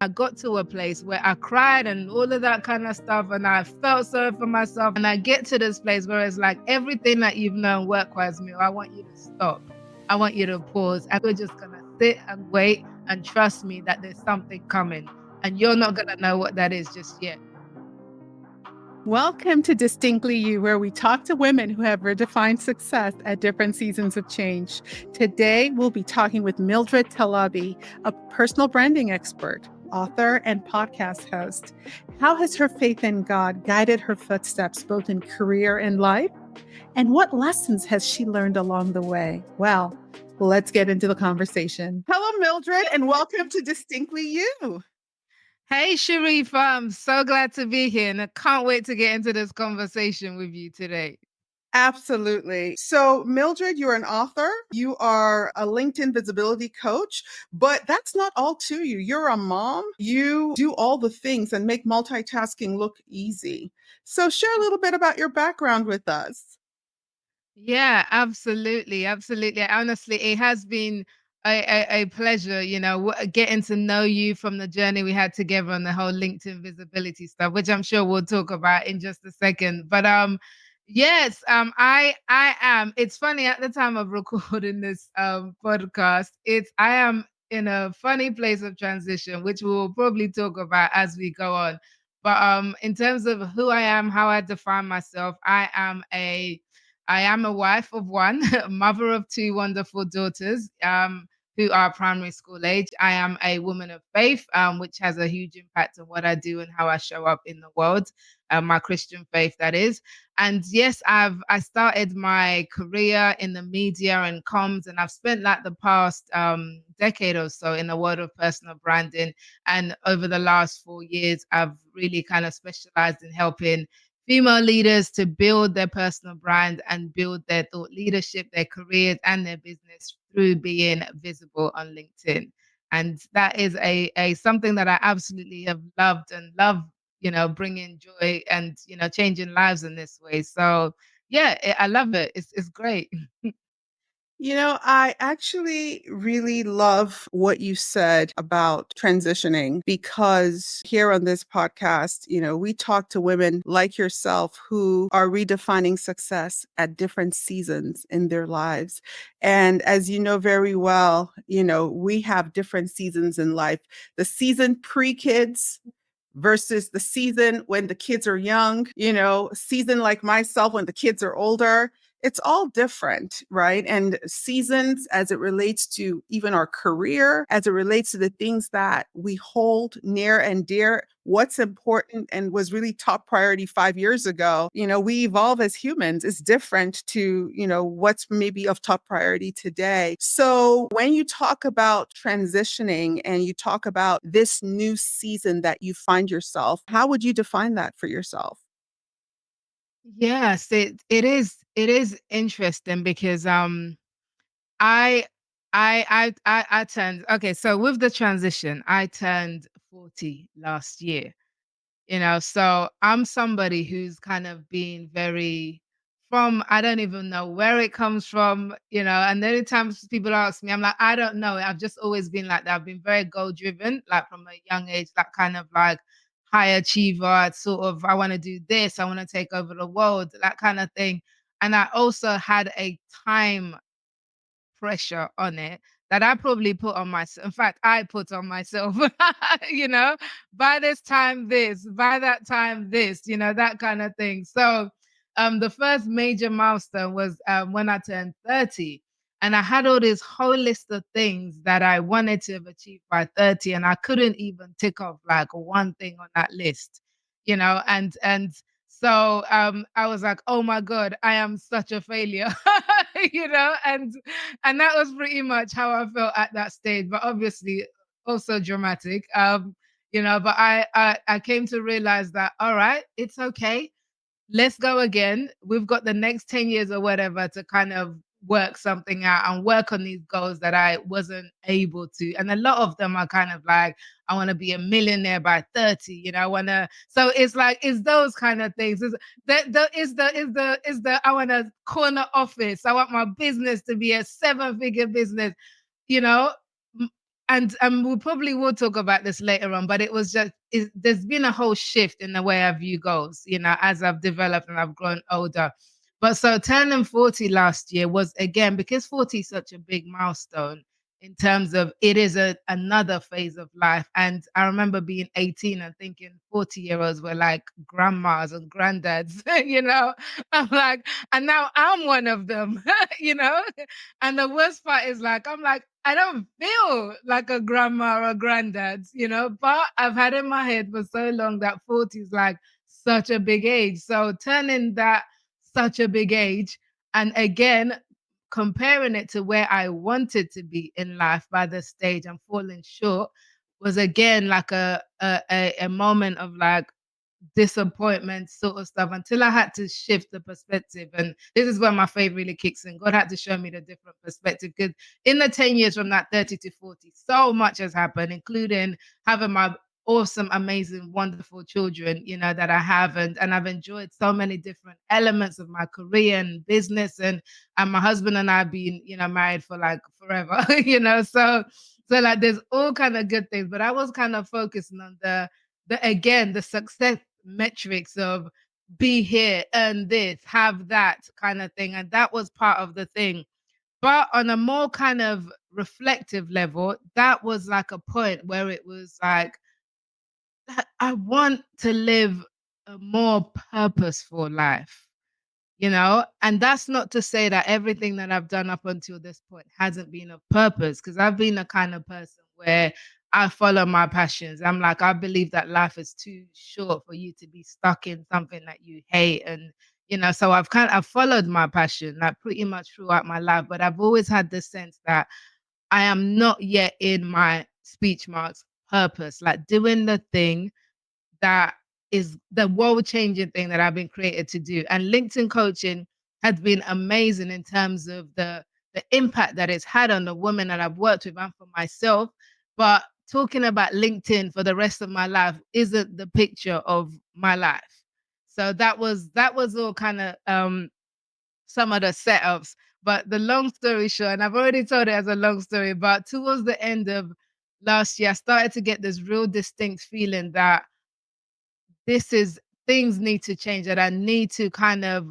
I got to a place where I cried and all of that kind of stuff, and I felt sorry for myself. And I get to this place where it's like everything that you've known work-wise, Mil, I want you to stop. I want you to pause. And we're just gonna sit and wait and trust me that there's something coming. And you're not gonna know what that is just yet. Welcome to Distinctly You, where we talk to women who have redefined success at different seasons of change. Today, we'll be talking with Mildred Talabi, a personal branding expert, author, and podcast host. How has her faith in God guided her footsteps both in career and life? And what lessons has she learned along the way? Well, let's get into the conversation. Hello, Mildred, and welcome to Distinctly You. Hey, Sherifah, I'm so glad to be here, and I can't wait to get into this conversation with you today. Absolutely. So, Mildred, you're an author, you are a LinkedIn visibility coach, but that's not all to you. You're a mom, you do all the things and make multitasking look easy. So, share a little bit about your background with us. Yeah, absolutely. Absolutely. Honestly, it has been a pleasure, getting to know you from the journey we had together on the whole LinkedIn visibility stuff, which I'm sure we'll talk about in just a second. But yes, I am. It's funny at the time of recording this podcast, I am in a funny place of transition, which we will probably talk about as we go on. But in terms of who I am, how I define myself, I am a wife of one, mother of two wonderful daughters who are primary school age. I am a woman of faith, which has a huge impact on what I do and how I show up in the world, my Christian faith, that is. And yes, I started my career in the media and comms, and I've spent like the past decade or so in the world of personal branding. And over the last 4 years, I've really kind of specialized in helping female leaders to build their personal brand and build their thought leadership, their careers, and their business through being visible on LinkedIn. And that is a something that I absolutely have loved and love, bringing joy and, changing lives in this way. So yeah, I love it. It's great. I actually really love what you said about transitioning because here on this podcast, we talk to women like yourself who are redefining success at different seasons in their lives. And as you know very well, we have different seasons in life. The season pre-kids versus the season when the kids are young, season like myself when the kids are older. It's all different, right? And seasons as it relates to even our career, as it relates to the things that we hold near and dear, what's important and was really top priority 5 years ago, we evolve as humans. It's different to, what's maybe of top priority today. So when you talk about transitioning and you talk about this new season that you find yourself, how would you define that for yourself? Yes, it is interesting because I I turned, okay, so with the transition, I turned 40 last year. So I'm somebody who's kind of been very from, I don't even know where it comes from, and many times people ask me, I'm like, I don't know. I've just always been like that. I've been very goal driven, like from a young age, that kind of like high achiever. It's sort of, I want to do this, I want to take over the world, that kind of thing. And I also had a time pressure on it that I probably put on myself. In fact, I put on myself, you know, by this time, this, by that time, this, that kind of thing. So the first major milestone was when I turned 30. And I had all this whole list of things that I wanted to have achieved by 30. And I couldn't even tick off like one thing on that list, and so I was like, oh my God, I am such a failure, and that was pretty much how I felt at that stage, but obviously also dramatic. But I came to realize that, all right, it's okay, let's go again. We've got the next 10 years or whatever to kind of work something out and work on these goals that I wasn't able to. And a lot of them are kind of like, I want to be a millionaire by 30, I want to, so it's like, it's those kind of things. I want a corner office. I want my business to be a 7-figure business, you know, and we probably will talk about this later on, but it was just there's been a whole shift in the way I view goals, as I've developed and I've grown older. But so turning 40 last year was, again, because 40 is such a big milestone in terms of it is another phase of life. And I remember being 18 and thinking 40-year-olds were like grandmas and granddads, I'm like, and now I'm one of them, you know? And the worst part is, like, I'm like, I don't feel like a grandma or a granddad, but I've had in my head for so long that 40 is like such a big age. So turning that such a big age, and again, comparing it to where I wanted to be in life by the stage and falling short was, again, like a moment of like disappointment sort of stuff, until I had to shift the perspective. And this is where my faith really kicks in. God had to show me the different perspective, because in the 10 years from that 30 to 40, so much has happened, including having my awesome, amazing, wonderful children, that I have. And I've enjoyed so many different elements of my career and business. And my husband and I have been, married for like forever, so like there's all kind of good things. But I was kind of focusing on the success metrics of be here, earn this, have that kind of thing. And that was part of the thing. But on a more kind of reflective level, that was like a point where it was like, I want to live a more purposeful life, and that's not to say that everything that I've done up until this point hasn't been of purpose, because I've been a kind of person where I follow my passions. I'm like, I believe that life is too short for you to be stuck in something that you hate. And, so I've followed my passion like pretty much throughout my life, but I've always had this sense that I am not yet in my speech marks purpose, like doing the thing that is the world changing thing that I've been created to do. And LinkedIn coaching has been amazing in terms of the impact that it's had on the women that I've worked with and for myself. But talking about LinkedIn for the rest of my life isn't the picture of my life. So that was all kind of some of the setups. But the long story short, and I've already told it as a long story, but towards the end of last year, I started to get this real distinct feeling that this is things need to change, that I need to kind of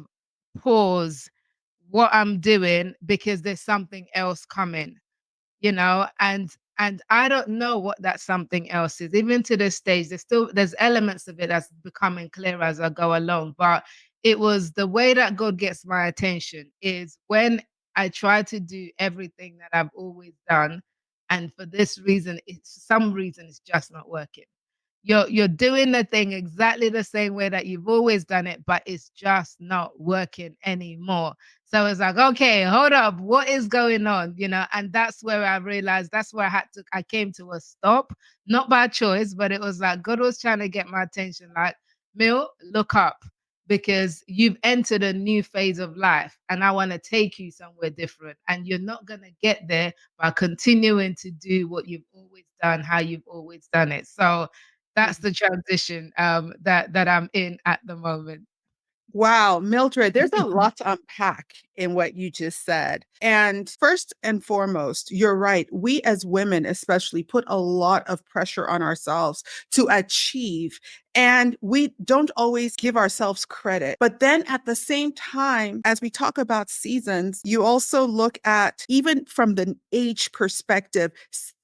pause what I'm doing because there's something else coming, and I don't know what that something else is. Even to this stage, there's elements of it that's becoming clearer as I go along. But it was the way that God gets my attention is when I try to do everything that I've always done. And for this reason, some reason it's just not working. You're doing the thing exactly the same way that you've always done it, but it's just not working anymore. So it's like, okay, hold up, what is going on? And that's where I realized, that's where I came to a stop, not by choice, but it was like God was trying to get my attention, like, Mill, look up, because you've entered a new phase of life and I want to take you somewhere different. And you're not going to get there by continuing to do what you've always done, how you've always done it. So that's the transition that I'm in at the moment. Wow, Mildred, there's a lot to unpack in what you just said. And first and foremost, you're right. We as women, especially, put a lot of pressure on ourselves to achieve, and we don't always give ourselves credit. But then at the same time, as we talk about seasons, you also look at, even from the age perspective,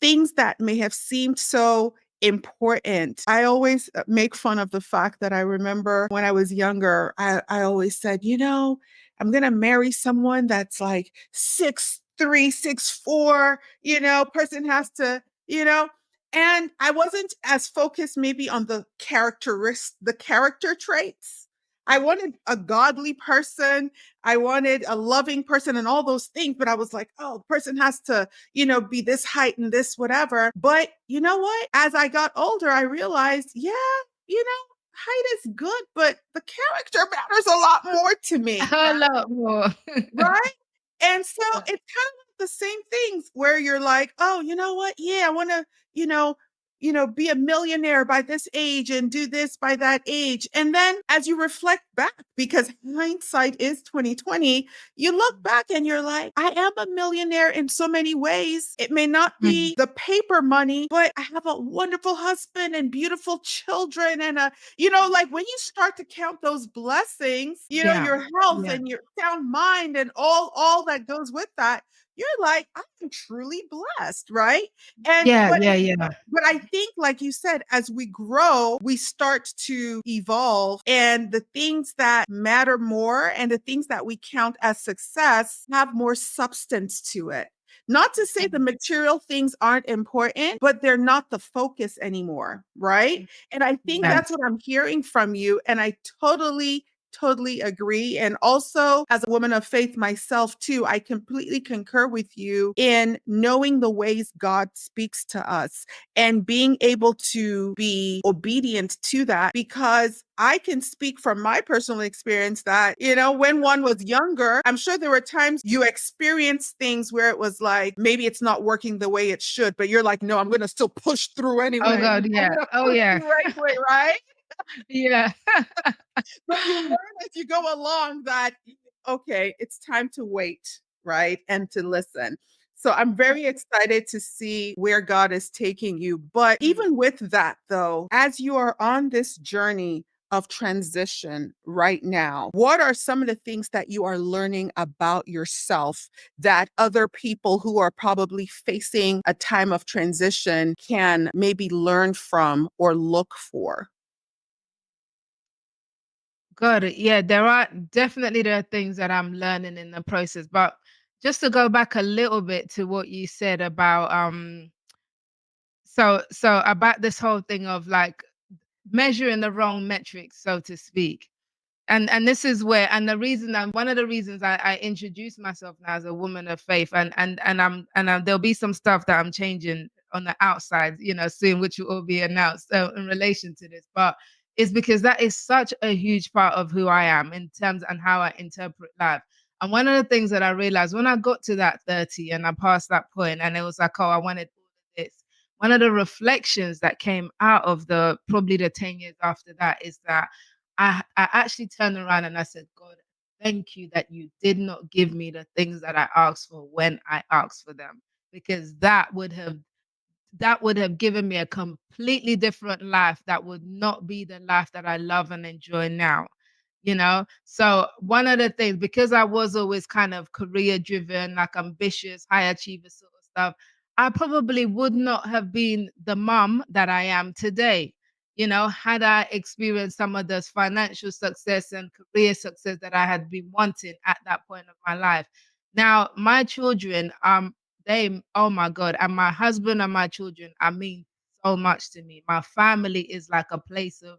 things that may have seemed so important. I always make fun of the fact that I remember when I was younger, I always said, I'm going to marry someone that's like 6'3", 6'4", person has to, and I wasn't as focused maybe on the character traits. I wanted a godly person. I wanted a loving person and all those things. But I was like, oh, the person has to, be this height and this whatever. But you know what? As I got older, I realized, yeah, height is good, but the character matters a lot more to me. A lot more. Right? And so it's kind of the same things where you're like, oh, you know what? Yeah, I want to, be a millionaire by this age and do this by that age. And then as you reflect back, because hindsight is 2020, you look back and you're like, I am a millionaire in so many ways. It may not Mm. be the paper money, but I have a wonderful husband and beautiful children and like when you start to count those blessings, Yeah. your health Yeah. and your sound mind and all that goes with that, you're like, I'm truly blessed, right? And Yeah. Yeah. Yeah. but I think, like you said, as we grow, we start to evolve, and the things that matter more and the things that we count as success have more substance to it. Not to say the material things aren't important, but they're not the focus anymore, right? And I think Yeah. that's what I'm hearing from you. And I totally agree. And also, as a woman of faith myself, too, I completely concur with you in knowing the ways God speaks to us and being able to be obedient to that, because I can speak from my personal experience that, when one was younger, I'm sure there were times you experienced things where it was like, maybe it's not working the way it should, but you're like, no, I'm going to still push through Oh anyway. God. I'm Yeah. going to Oh push yeah. through anyway, right? Yeah. But you learn as you go along that, okay, it's time to wait, right? And to listen. So I'm very excited to see where God is taking you. But Mm. even with that, though, as you are on this journey of transition right now, what are some of the things that you are learning about yourself that other people who are probably facing a time of transition can maybe learn from or look for? Got it. Yeah, there are things that I'm learning in the process. But just to go back a little bit to what you said about so about this whole thing of like measuring the wrong metrics, so to speak. And this is where, and the reason, and one of the reasons I introduce myself now as a woman of faith, and there'll be some stuff that I'm changing on the outside, soon, which will all be announced in relation to this. But it's because that is such a huge part of who I am in terms and how I interpret life. And one of the things that I realized when I got to that 30 and I passed that point, and it was like, oh, I wanted all of this. One of the reflections that came out of the probably the 10 years after that is that I actually turned around and I said, God, thank you that you did not give me the things that I asked for when I asked for them, because that would have given me a completely different life that would not be the life that I love and enjoy now. So one of the things, because I was always kind of career driven, like ambitious, high achiever sort of stuff, I probably would not have been the mom that I am today. Had I experienced some of those financial success and career success that I had been wanting at that point of my life. Now, my children, oh my God, and my husband and my children, I mean so much to me. My family is like a place of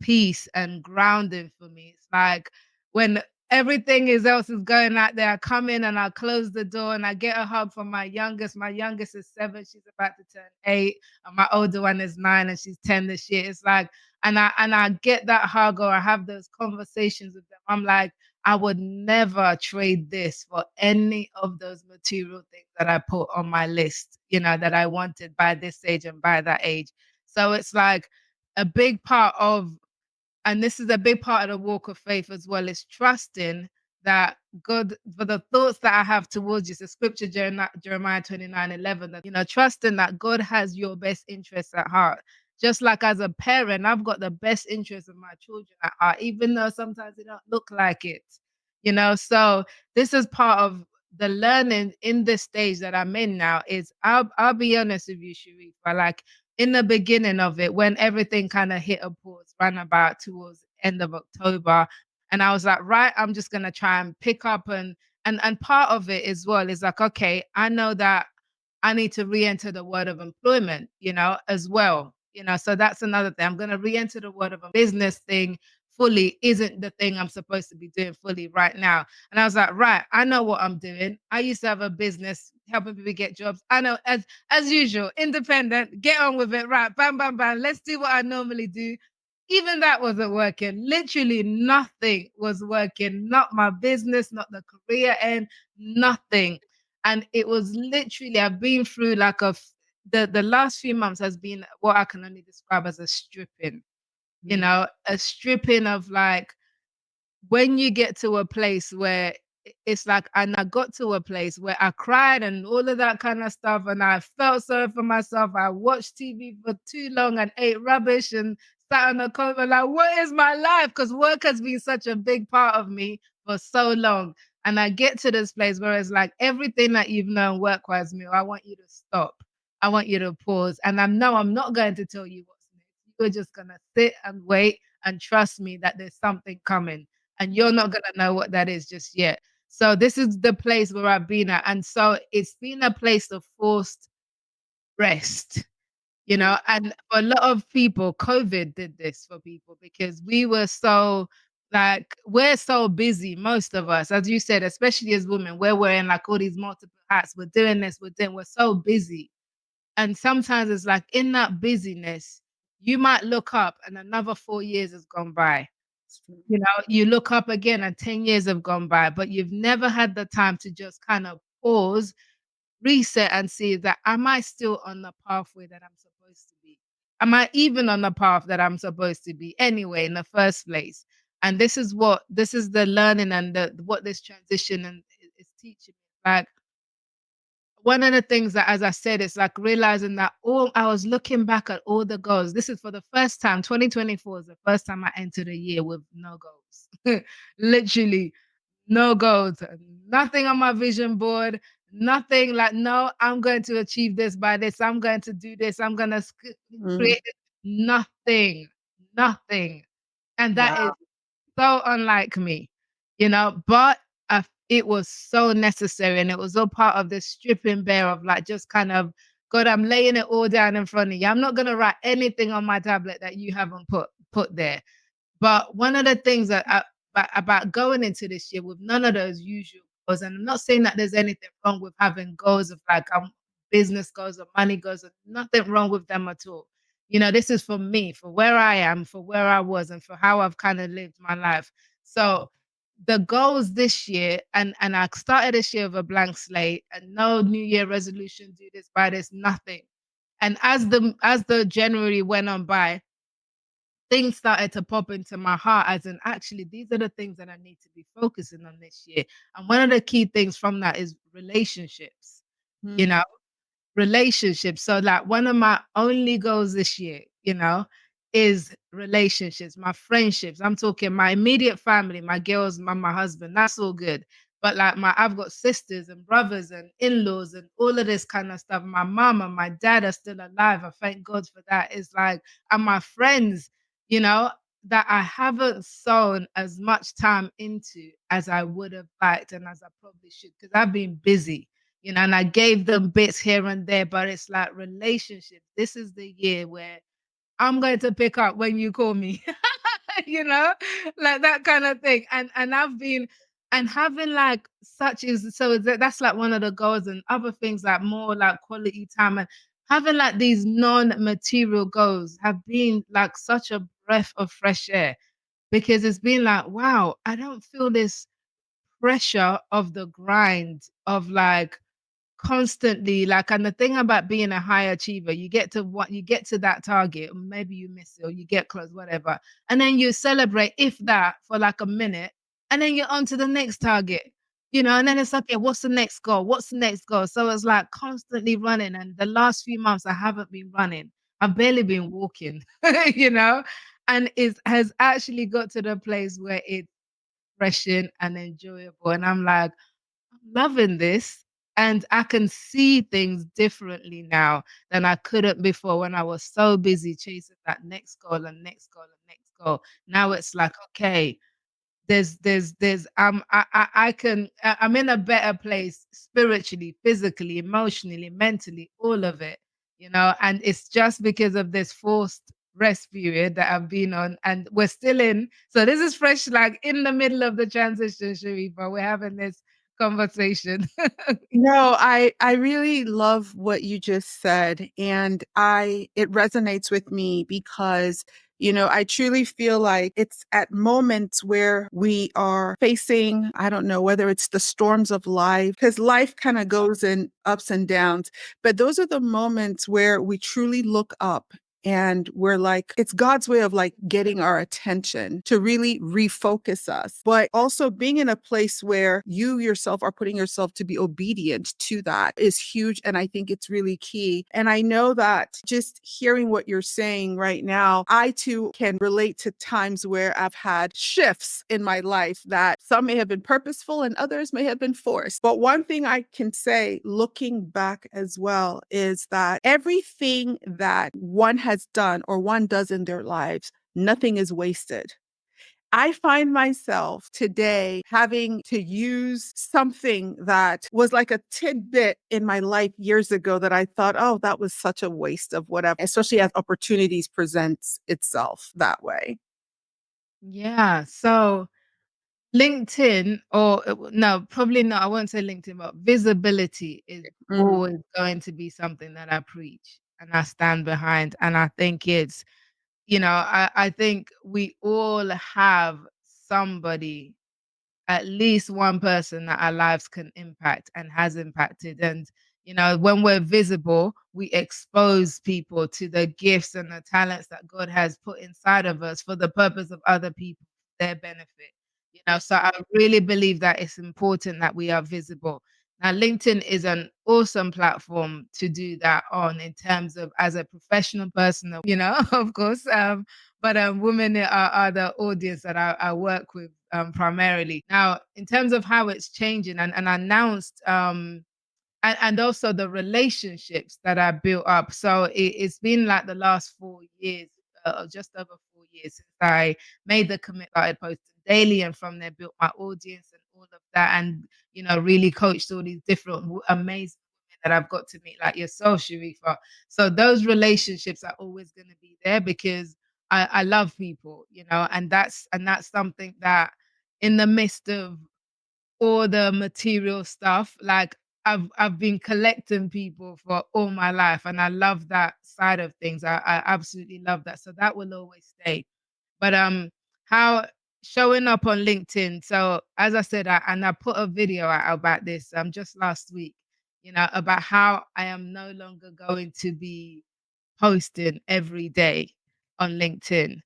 peace and grounding for me. It's like when everything else is going out there, I come in and I close the door and I get a hug from my youngest. My youngest is 7, she's about to turn 8, and my older one is 9 and she's 10 this year. It's like, and I get that hug or I have those conversations with them. I'm like, I would never trade this for any of those material things that I put on my list, that I wanted by this age and by that age. So it's like a big part of, and this is a big part of the walk of faith as well, is trusting that God, for the thoughts that I have towards you, the scripture, Jeremiah 29:11, that, trusting that God has your best interests at heart. Just like as a parent, I've got the best interests of my children at heart, even though sometimes they don't look like it. So this is part of the learning in this stage that I'm in now. Is I'll be honest with you, Sherifah, like in the beginning of it, when everything kind of hit a pause, ran about towards the end of October, and I was like, right, I'm just gonna try and pick up and part of it as well is like, okay, I know that I need to re-enter the world of employment, as well. So that's another thing. I'm gonna re-enter the world of a business thing fully isn't the thing I'm supposed to be doing fully right now. And I was like, right, I know what I'm doing. I used to have a business helping people get jobs. I know, as usual, independent, get on with it, right? Bam, bam, bam. Let's do what I normally do. Even that wasn't working. Literally nothing was working. Not my business, not the career end, nothing. And it was literally, I've been through like the last few months has been what I can only describe as a stripping, Mm. a stripping of like when you get to a place where it's like, and I got to a place where I cried and all of that kind of stuff, and I felt sorry for myself. I watched TV for too long and ate rubbish and sat on the cover like, what is my life? Because work has been such a big part of me for so long. And I get to this place where it's like everything that you've known work-wise, me, I want you to stop. I want you to pause. And I know I'm not going to tell you what's next. You're just gonna sit and wait and trust me that there's something coming and you're not gonna know what that is just yet. So this is the place where I've been at. And so it's been a place of forced rest, Mm. and for a lot of people, COVID did this for people because we were so like we're so busy, most of us, as you said, especially as women, we're wearing like all these multiple hats. We're doing this, we're so busy. And sometimes it's like in that busyness, you might look up and another 4 years has gone by. It's true. You look up again and 10 years have gone by, but you've never had the time to just kind of pause, reset, and see that am I still on the pathway that I'm supposed to be? Am I even on the path that I'm supposed to be anyway in the first place? And this is the learning and what this transition and is teaching me. Like one of the things that, as I said, it's like realizing that all I was looking back at all the goals. This is for the first time. 2024 is the first time I entered a year with no goals. Literally no goals, nothing on my vision board, nothing like, no, I'm going to achieve this by this. I'm going to do this. I'm going to Mm. create this. Nothing, nothing. And that is Wow. so unlike me, but it was so necessary. And it was all part of this stripping bare of like, just kind of, God, I'm laying it all down in front of you. I'm not going to write anything on my tablet that you haven't put there. But one of the things about going into this year with none of those usual goals, and I'm not saying that there's anything wrong with having goals of like business goals or money goals, or nothing wrong with them at all. This is for me, for where I am, for where I was, and for how I've kind of lived my life. So the goals this year, and I started this year with a blank slate and no New Year resolution, do this, buy this, nothing. And as the January went on by, things started to pop into my heart as in actually these are the things that I need to be focusing on this year. And one of the key things from that is relationships, you Mm. know, relationships. So like one of my only goals this year, is relationships, my friendships. I'm talking my immediate family, my girls, my husband, that's all good. But like I've got sisters and brothers and in-laws and all of this kind of stuff. My mom and my dad are still alive. I thank God for that. It's like, and my friends, you know, that I haven't sown as much time into as I would have liked and as I probably should, because I've been busy, and I gave them bits here and there, but it's like relationships. This is the year where I'm going to pick up when you call me, you know, like that kind of thing. And I've been and having like such is so that's like one of the goals, and other things like more like quality time and having like these non-material goals have been like such a breath of fresh air because it's been like, wow, I don't feel this pressure of the grind of like constantly like, and the thing about being a high achiever, you get to that target, maybe you miss it or you get close, whatever, and then you celebrate if that for like a minute, and then you're on to the next target, and then it's okay, what's the next goal, so it's like constantly running, and the last few months I haven't been running, I've barely been walking, you know and it has actually got to the place where it's refreshing and enjoyable, and I'm like, loving this, and I can see things differently now than I couldn't before when I was so busy chasing that next goal and next goal and next goal. Now it's like, okay, there's I'm in a better place spiritually, physically, emotionally, mentally, all of it, and it's just because of this forced rest period that I've been on, and we're still in. So this is fresh, like in the middle of the transition, Sharifah. We're having this conversation. No, I really love what you just said, and I it resonates with me because I truly feel like it's at moments where we are facing, I don't know whether it's the storms of life, because life kind of goes in ups and downs, but those are the moments where we truly look up. And we're like, it's God's way of like getting our attention to really refocus us, but also being in a place where you yourself are putting yourself to be obedient to that is huge. And I think it's really key. And I know that just hearing what you're saying right now, I too can relate to times where I've had shifts in my life that some may have been purposeful and others may have been forced. But one thing I can say looking back as well is that everything that one has done or one does in their lives, nothing is wasted. I find myself today having to use something that was like a tidbit in my life years ago that I thought, oh, that was such a waste of whatever, especially as opportunities presents itself that way. Yeah. So LinkedIn, or no, probably not. I won't say LinkedIn, but visibility is Mhm. always going to be something that I preach and I stand behind. And I think it's, I think we all have somebody, at least one person that our lives can impact and has impacted. And, when we're visible, we expose people to the gifts and the talents that God has put inside of us for the purpose of other people, their benefit. So I really believe that it's important that we are visible. Now, LinkedIn is an awesome platform to do that on in terms of as a professional person, of course. But women are the audience that I work with primarily. Now, in terms of how it's changing and announced, and also the relationships that I built up. So it's been like the last 4 years, just over 4 years since I made the commit that I posted daily, and from there built my audience and all of that, and really coached all these different amazing women that I've got to meet, like yourself, Sherifah. So those relationships are always going to be there because I love people, and that's something that in the midst of all the material stuff. Like I've been collecting people for all my life, and I love that side of things. I absolutely love that. So that will always stay. But how showing up on LinkedIn. So as I said, I put a video out about this just last week, about how I am no longer going to be posting every day on LinkedIn,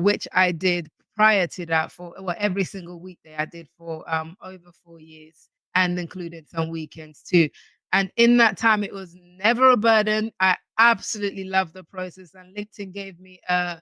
which I did prior to that for, well, every single weekday I did for over 4 years, and including some weekends too. And in that time, it was never a burden. I absolutely loved the process, and LinkedIn gave me a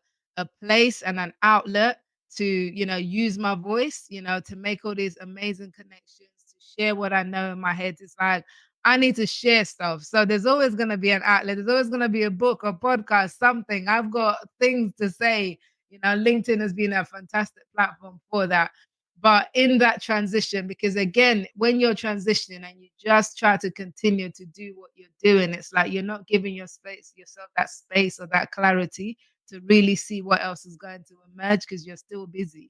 place and an outlet to, use my voice, to make all these amazing connections, to share what I know in my head. It's like I need to share stuff. So there's always going to be an outlet. There's always going to be a book, a podcast, something. I've got things to say. LinkedIn has been a fantastic platform for that. But in that transition, because again, when you're transitioning and you just try to continue to do what you're doing, it's like you're not giving yourself that space or that clarity to really see what else is going to emerge because you're still busy.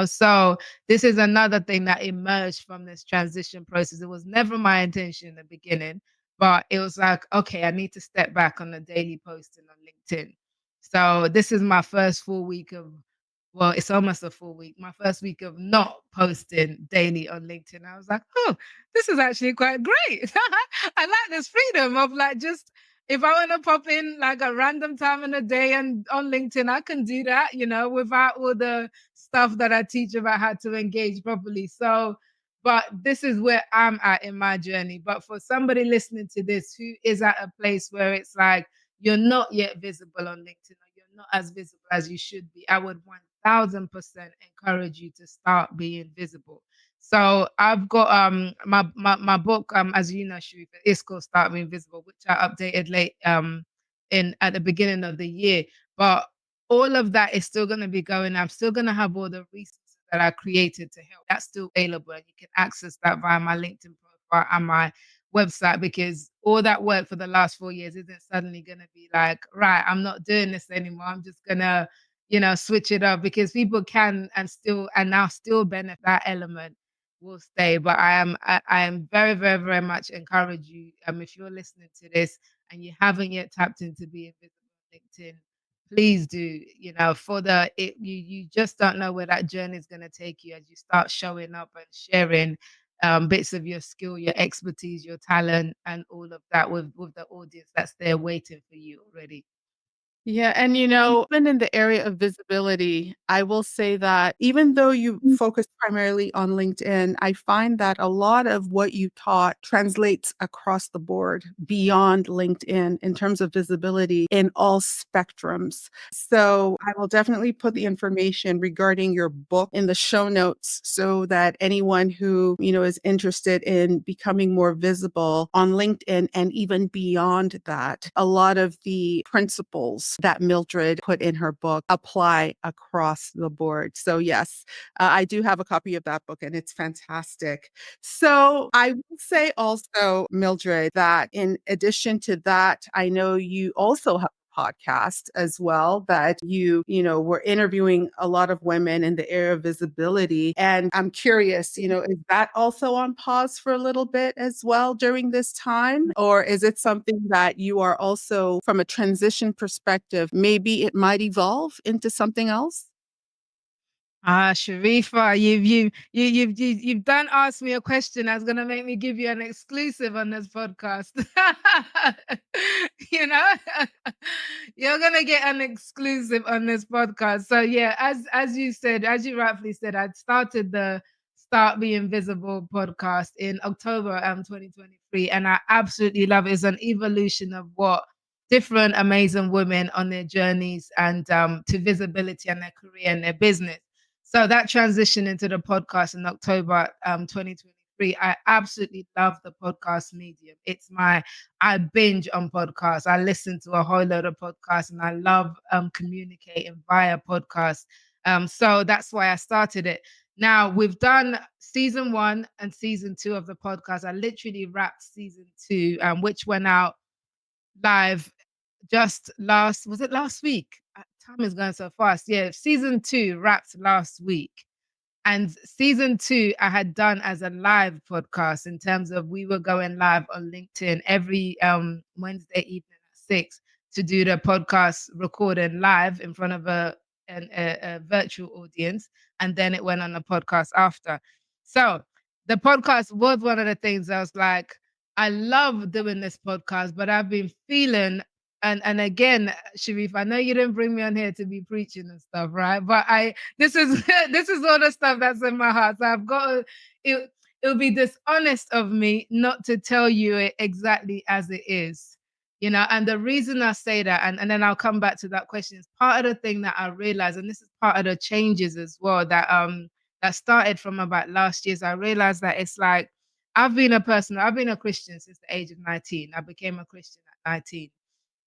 So this is another thing that emerged from this transition process. It was never my intention in the beginning, but it was like, okay, I need to step back on the daily posting on LinkedIn. So this is my first full week of, well, it's almost a full week. My first week of not posting daily on LinkedIn. I was like, oh, this is actually quite great. I like this freedom of like just if I want to pop in like a random time in the day and on LinkedIn, I can do that, without all the stuff that I teach about how to engage properly. So, but this is where I'm at in my journey. But for somebody listening to this who is at a place where it's like you're not yet visible on LinkedIn, or you're not as visible as you should be, I would 1000% encourage you to start being visible. So I've got my book, as you know, Sharif, it's called Start Being Visible, which I updated late in at the beginning of the year. But all of that is still going to be going. I'm still going to have all the resources that I created to help. That's still available, and you can access that via my LinkedIn profile and my website, because all that work for the last 4 years isn't suddenly going to be like, right, I'm not doing this anymore. I'm just going to, switch it up, because people can and now still benefit that element. will stay. But I am very, very, very much encourage you. If you're listening to this and you haven't yet tapped into Be Invisible on LinkedIn, please do. For you just don't know where that journey is going to take you as you start showing up and sharing bits of your skill, your expertise, your talent, and all of that with the audience that's there waiting for you already. Yeah, and even in the area of visibility, I will say that even though you focus primarily on LinkedIn, I find that a lot of what you taught translates across the board beyond LinkedIn in terms of visibility in all spectrums. So I will definitely put the information regarding your book in the show notes so that anyone who, is interested in becoming more visible on LinkedIn and even beyond that, a lot of the principles that Mildred put in her book apply across the board. So yes, I do have a copy of that book and it's fantastic. So I will say also, Mildred, that in addition to that, I know you also have podcast as well that were interviewing a lot of women in the area of visibility, and I'm curious, is that also on pause for a little bit as well during this time, or is it something that you are also from a transition perspective, maybe it might evolve into something else? Sherifah, you've done asked me a question that's gonna make me give you an exclusive on this podcast. you know, you're gonna get an exclusive on this podcast. So yeah, as you said, as you rightfully said, I started the Start Being Visible podcast in October 2023, and I absolutely love it. It's an evolution of what different amazing women on their journeys and to visibility and their career and their business. So that transition into the podcast in October 2023, I absolutely love the podcast medium. I binge on podcasts. I listen to a whole load of podcasts and I love communicating via podcasts. So that's why I started it. Now we've done season 1 and season 2 of the podcast. I literally wrapped season 2, which went out live just was it last week? Time is going so fast. Yeah, season 2 wrapped last week. And season 2, I had done as a live podcast in terms of we were going live on LinkedIn every Wednesday evening at 6 to do the podcast recording live in front of a virtual audience. And then it went on the podcast after. So the podcast was one of the things I was like, I love doing this podcast, but I've been feeling and again, Sharif, I know you didn't bring me on here to be preaching and stuff, right? But this is this is all the stuff that's in my heart. So I've got to, it'll be dishonest of me not to tell you it exactly as it is. And the reason I say that, and then I'll come back to that question, is part of the thing that I realized, and this is part of the changes as well that started from about last year. I realized that it's like I've been a Christian since the age of 19. I became a Christian at 19,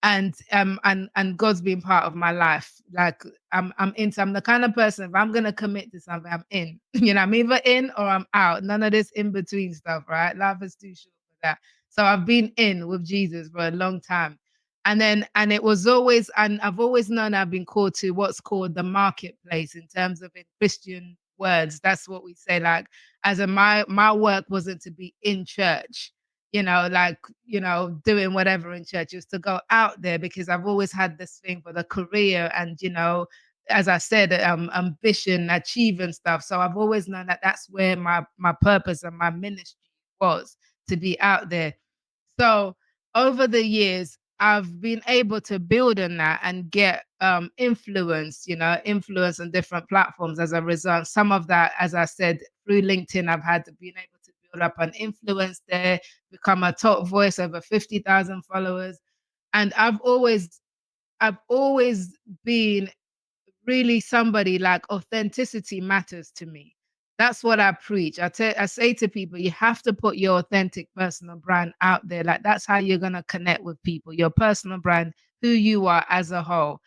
and God's been part of my life. Like I'm the kind of person, if I'm gonna commit to something, I'm in. I'm either in or I'm out. None of this in between stuff, right? Life is too short for that. So I've been in with Jesus for a long time. And it was always, and I've always known I've been called to what's called the marketplace in terms of in Christian words. That's what we say. Like, my work wasn't to be in church, doing whatever in church. It was to go out there because I've always had this thing for the career and, as I said, ambition, achieving stuff. So I've always known that that's where my purpose and my ministry was, to be out there. So over the years, I've been able to build on that and get influence on different platforms as a result. Some of that, as I said, through LinkedIn, I've had to been able to build up an influence there, become a top voice, over 50,000 followers. And I've always been really somebody, like, authenticity matters to me. That's what I preach. I say to people, you have to put your authentic personal brand out there. Like, that's how you're going to connect with people, your personal brand, who you are as a whole.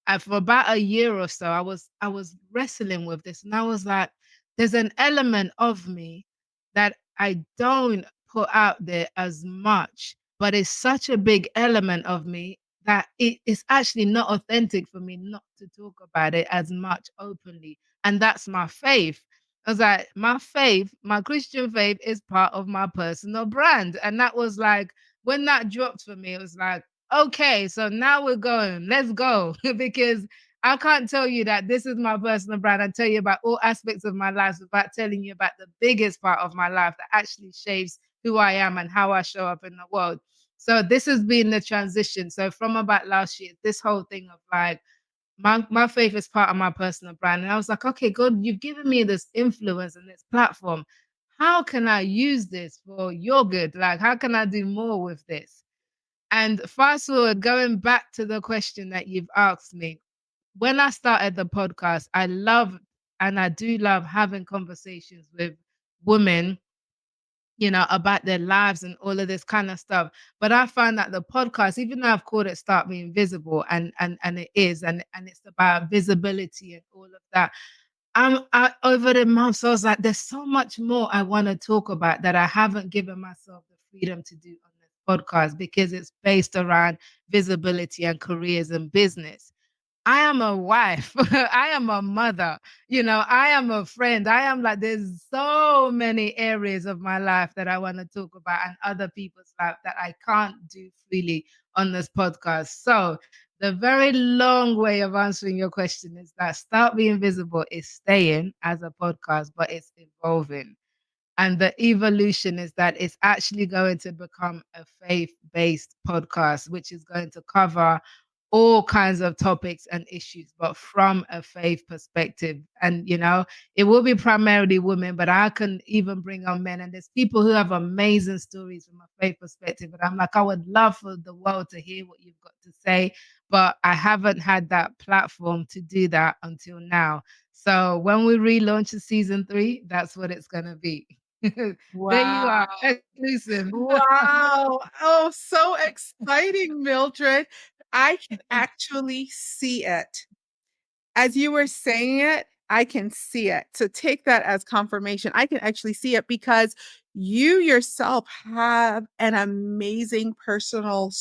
And for about a year or so, I was wrestling with this, and I was like, there's an element of me that I don't put out there as much, but it's such a big element of me that it is actually not authentic for me not to talk about it as much openly. And that's my faith. I was like, my faith, my Christian faith is part of my personal brand. And that was like, when that dropped for me, it was like, okay, so now we're going, let's go. Because I can't tell you that this is my personal brand and tell you about all aspects of my life without telling you about the biggest part of my life that actually shapes who I am and how I show up in the world. So this has been the transition. So from about last year, this whole thing of like, my faith is part of my personal brand. And I was like, okay, God, you've given me this influence and this platform. How can I use this for your good? Like, how can I do more with this? And fast forward, going back to the question that you've asked me, when I started the podcast, I love and I do love having conversations with women, about their lives and all of this kind of stuff. But I find that the podcast, even though I've called it Start Being Visible, and it is, and it's about visibility and all of that. Over the months, I was like, there's so much more I want to talk about that I haven't given myself the freedom to do on this podcast because it's based around visibility and careers and business. I am a wife. I am a mother. I am a friend. I am like, there's so many areas of my life that I want to talk about and other people's life that I can't do freely on this podcast. So, the very long way of answering your question is that Start Being Visible is staying as a podcast, but it's evolving. And the evolution is that it's actually going to become a faith-based podcast, which is going to cover all kinds of topics and issues, but from a faith perspective. And, it will be primarily women, but I can even bring on men. And there's people who have amazing stories from a faith perspective. But I'm like, I would love for the world to hear what you've got to say, but I haven't had that platform to do that until now. So when we relaunch the season 3, that's what it's going to be. There you Wow. are, exclusive. Wow. Oh, so exciting, Mildred. I can actually see it. As you were saying it, I can see it. So take that as confirmation. I can actually see it because you yourself have an amazing personal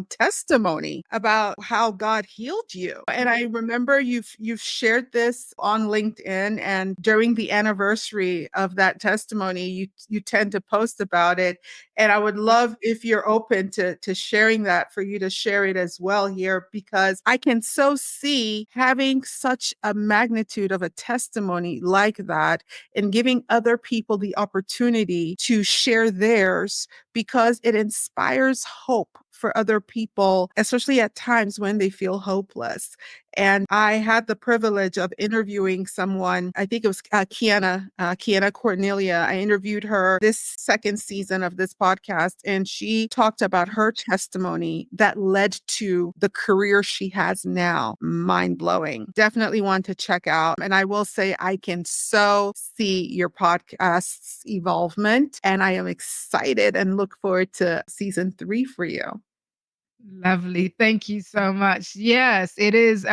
testimony about how God healed you. And I remember you've shared this on LinkedIn, and during the anniversary of that testimony, you tend to post about it. And I would love if you're open to sharing that, for you to share it as well here, because I can so see having such a magnitude of a testimony like that and giving other people the opportunity to share theirs, because it inspires hope for other people, especially at times when they feel hopeless. And I had the privilege of interviewing someone, I think it was Kiana Cornelia. I interviewed her this second season of this podcast, and she talked about her testimony that led to the career she has now. Mind blowing. Definitely want to check out. And I will say, I can so see your podcast's evolvement, and I am excited and look forward to season 3 for you. Lovely. Thank you so much. Yes, it is.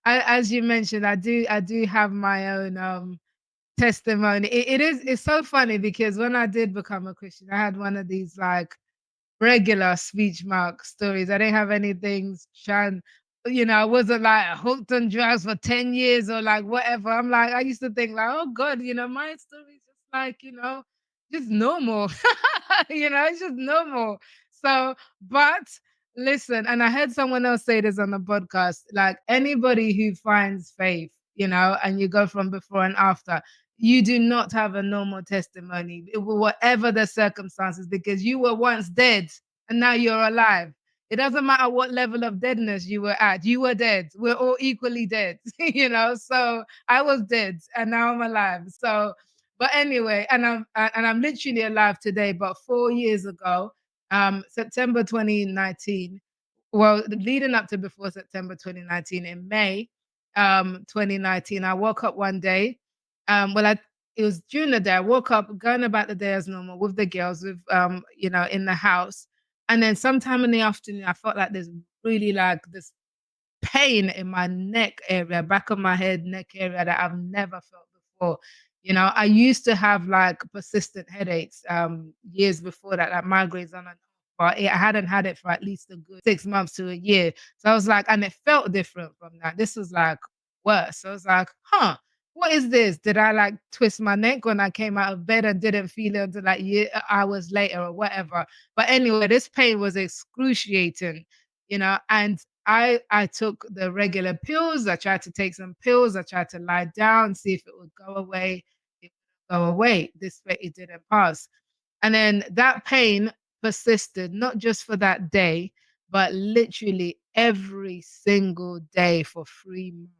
As you mentioned, I do have my own testimony. It's so funny because when I did become a Christian, I had one of these like regular speech mark stories. I didn't have anything I wasn't like hooked on drugs for 10 years or like whatever. I'm like, I used to think like, oh God, my story is just like, just normal. It's just normal. So, but listen, and I heard someone else say this on the podcast, like anybody who finds faith, and you go from before and after, you do not have a normal testimony, whatever the circumstances, because you were once dead and now you're alive. It doesn't matter what level of deadness you were at. You were dead. We're all equally dead, So I was dead and now I'm alive. So, but anyway, and I'm literally alive today. But 4 years ago, September 2019, well, leading up to before September 2019, in May 2019, I woke up one day. It was during the day. I woke up going about the day as normal with the girls, in the house. And then sometime in the afternoon, I felt like there's really like this pain in my neck area, back of my head, neck area that I've never felt before. I used to have like persistent headaches years before that, like migraines on and off, but I hadn't had it for at least a good 6 months to a year. So I was like, and it felt different from that. This was like worse. So I was like, huh, what is this? Did I like twist my neck when I came out of bed and didn't feel it until like hours later or whatever? But anyway, this pain was excruciating, and I took the regular pills. I tried to take some pills. I tried to lie down, see if it would go away. It would go away. This way it didn't pass. And then that pain persisted, not just for that day, but literally every single day for 3 months.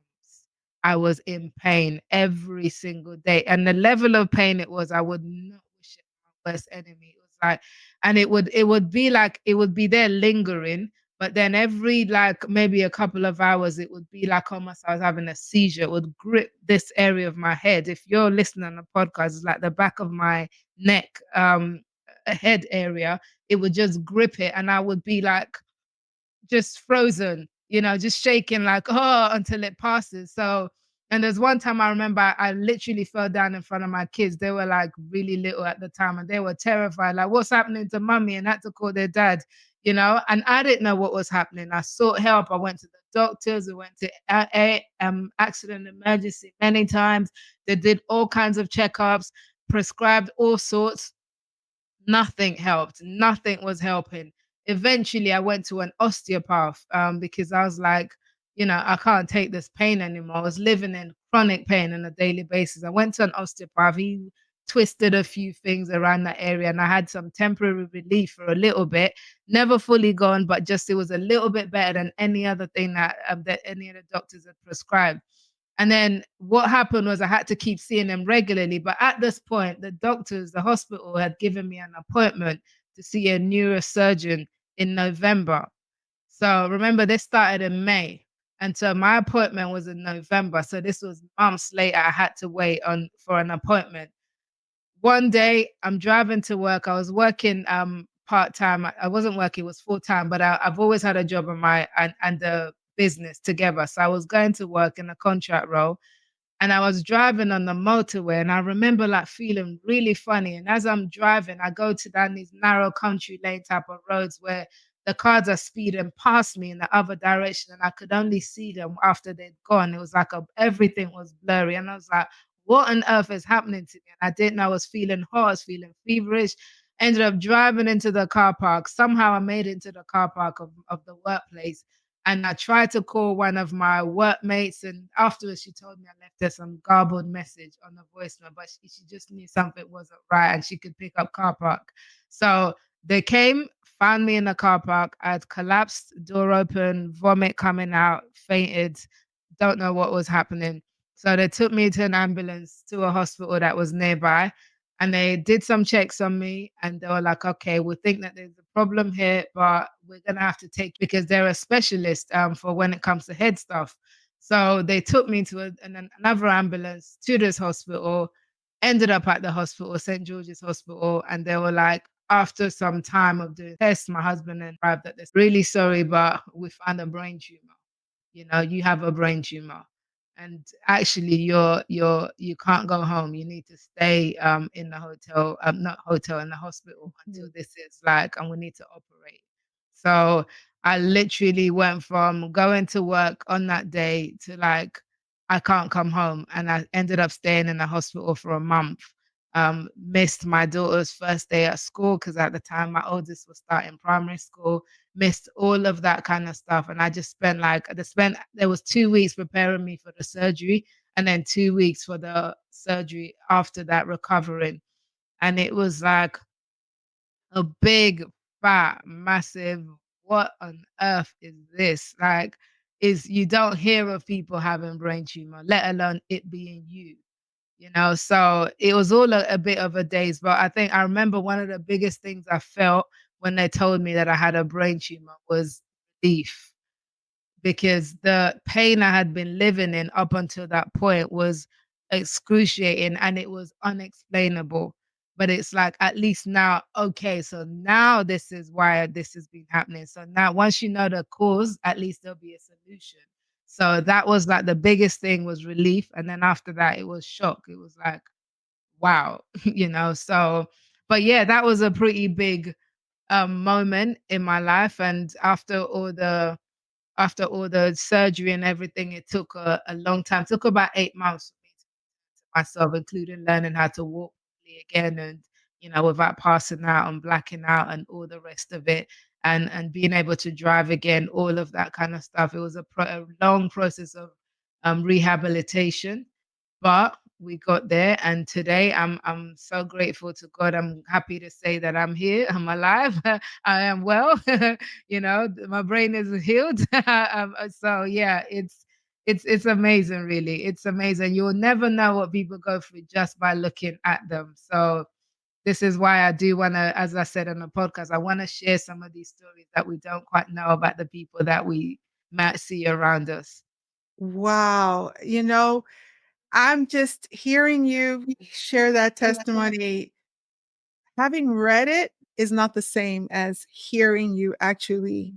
I was in pain every single day. And the level of pain it was, I would not wish it on my worst enemy. It was like, and it would be like it would be there lingering, but then every like maybe a couple of hours, it would be like almost I was having a seizure. It would grip this area of my head. If you're listening on the podcast, it's like the back of my neck, head area. It would just grip it, and I would be like just frozen, just shaking like, oh, until it passes. So, and there's one time I remember I literally fell down in front of my kids. They were like really little at the time and they were terrified, like, what's happening to mommy? And had to call their dad, and I didn't know what was happening. I sought help. I went to the doctors. I went to accident emergency many times. They did all kinds of checkups, prescribed all sorts. Nothing helped. Nothing was helping. Eventually, I went to an osteopath because I was like, I can't take this pain anymore. I was living in chronic pain on a daily basis. I went to an osteopath. He twisted a few things around that area, and I had some temporary relief for a little bit. Never fully gone, but just it was a little bit better than any other thing that any of the doctors had prescribed. And then what happened was I had to keep seeing them regularly. But at this point, the hospital had given me an appointment to see a neurosurgeon in November. So remember, this started in May. And so my appointment was in November. So this was months later. I had to wait on for an appointment. One day I'm driving to work. I was working part-time. I wasn't working, it was full-time, but I've always had a job on my and the business together. So I was going to work in a contract role and I was driving on the motorway and I remember like feeling really funny. And as I'm driving, I go to down these narrow country lane type of roads where the cars are speeding past me in the other direction and I could only see them after they'd gone. It was like everything was blurry. And I was like, what on earth is happening to me? And I didn't know. I was feeling hot, I was feeling feverish. Ended up driving into the car park. Somehow I made it into the car park of the workplace. And I tried to call one of my workmates, and afterwards she told me I left her some garbled message on the voicemail, but she just knew something wasn't right and she could pick up car park. So they came, found me in the car park. I'd collapsed, door open, vomit coming out, fainted, don't know what was happening. So they took me to an ambulance to a hospital that was nearby and they did some checks on me and they were like, okay, we think that there's a problem here, but we're gonna have to take because they're a specialist for when it comes to head stuff. So they took me to another ambulance to this hospital, ended up at the hospital, St. George's Hospital, and they were like, after some time of doing tests, my husband arrived at this. Really sorry, but we found a brain tumor. You have a brain tumor and actually you can't go home. You need to stay in the hotel, not hotel, in the hospital until this is like, and we need to operate. So I literally went from going to work on that day to like I can't come home, and I ended up staying in the hospital for a month. Missed my daughter's first day at school because at the time my oldest was starting primary school, missed all of that kind of stuff. And I just there was 2 weeks preparing me for the surgery and then 2 weeks for the surgery after that recovering. And it was like a big, fat, massive, what on earth is this? Like, is you don't hear of people having brain tumor, let alone it being you. So it was all a bit of a daze. But I think I remember one of the biggest things I felt when they told me that I had a brain tumor was relief, because the pain I had been living in up until that point was excruciating and it was unexplainable. But it's like, at least now, okay, so now this is why this has been happening. So now, once you know the cause, at least there'll be a solution. So that was like the biggest thing, was relief. And then after that, it was shock. It was like, wow, So, but yeah, that was a pretty big moment in my life. And after all the surgery and everything, it took a long time. It took about 8 months for me myself, including learning how to walk again, and without passing out and blacking out and all the rest of it, and being able to drive again, all of that kind of stuff. It was a long process of rehabilitation, but we got there, and today I'm so grateful to God. I'm happy to say that I'm here. I'm alive. I am well. My brain is healed. So yeah, it's amazing, really. It's amazing. You'll never know what people go through just by looking at them. So this is why I do want to, as I said on the podcast, I want to share some of these stories that we don't quite know about the people that we might see around us. Wow. I'm just hearing you share that testimony. Having read it is not the same as hearing you actually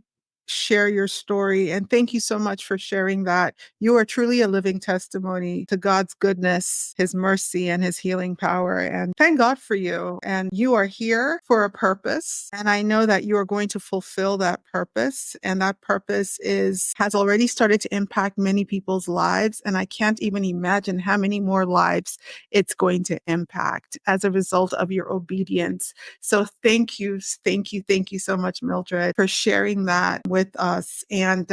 share your story. And thank you so much for sharing that. You are truly a living testimony to God's goodness, His mercy, and His healing power. And thank God for you. And you are here for a purpose. And I know that you are going to fulfill that purpose. And that purpose has already started to impact many people's lives. And I can't even imagine how many more lives it's going to impact as a result of your obedience. So thank you so much, Mildred, for sharing that with us. And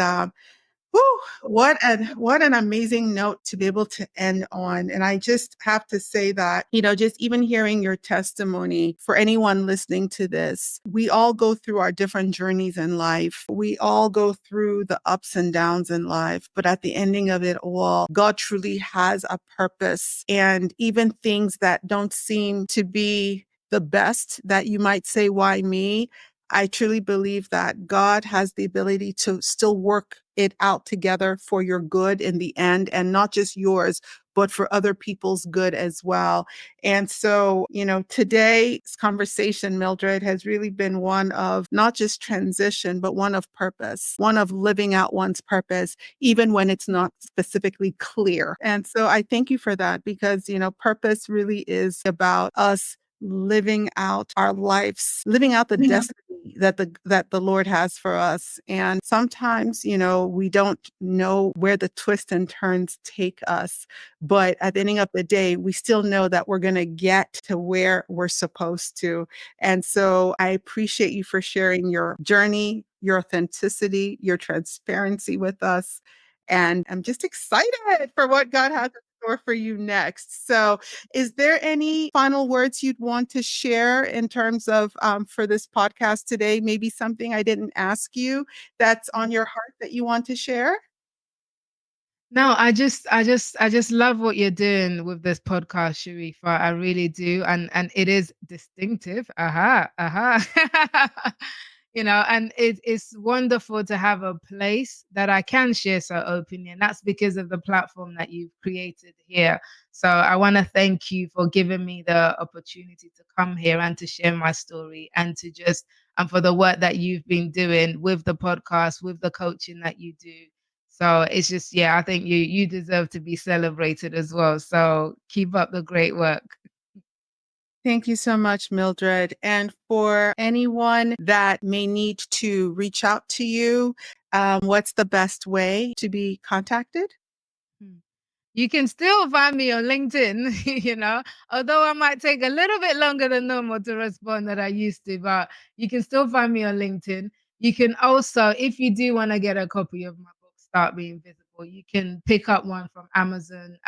whew, what an amazing note to be able to end on. And I just have to say that, just even hearing your testimony, for anyone listening to this, we all go through our different journeys in life. We all go through the ups and downs in life. But at the ending of it all, God truly has a purpose. And even things that don't seem to be the best, that you might say, why me? I truly believe that God has the ability to still work it out together for your good in the end, and not just yours, but for other people's good as well. And so, today's conversation, Mildred, has really been one of not just transition, but one of purpose, one of living out one's purpose, even when it's not specifically clear. And so I thank you for that, because, purpose really is about us living out our lives, living out the destiny that the Lord has for us. And sometimes, we don't know where the twists and turns take us, but at the ending of the day, we still know that we're going to get to where we're supposed to. And so I appreciate you for sharing your journey, your authenticity, your transparency with us. And I'm just excited for what God has in store for you next. So is there any final words you'd want to share in terms of for this podcast today? Maybe something I didn't ask you that's on your heart that you want to share? No, I just love what you're doing with this podcast, Sherifah. I really do, and it is distinctive. Aha, aha. And it's wonderful to have a place that I can share so openly, and that's because of the platform that you've created here. So I want to thank you for giving me the opportunity to come here and to share my story, and to just and for the work that you've been doing with the podcast, with the coaching that you do. So it's just, yeah, I think you deserve to be celebrated as well. So keep up the great work. Thank you so much, Mildred. And for anyone that may need to reach out to you, what's the best way to be contacted? Hmm. You can still find me on LinkedIn, although I might take a little bit longer than normal to respond than I used to, but you can still find me on LinkedIn. You can also, if you do want to get a copy of my book, Start Being Visible, you can pick up one from Amazon,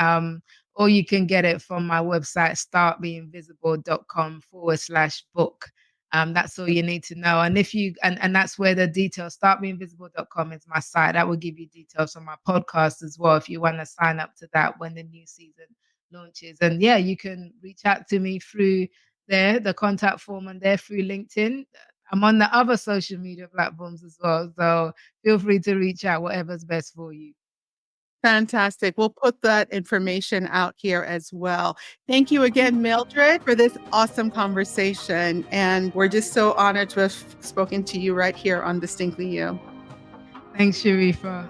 or you can get it from my website, startbeingvisible.com/book. That's all you need to know. And if you and that's where the details, startbeingvisible.com is my site. That will give you details on my podcast as well if you want to sign up to that when the new season launches. And yeah, you can reach out to me through there, the contact form, and there through LinkedIn. I'm on the other social media platforms as well. So feel free to reach out, whatever's best for you. Fantastic. We'll put that information out here as well. Thank you again, Mildred, for this awesome conversation. And we're just so honored to have spoken to you right here on Distinctly You. Thanks, Sharifah.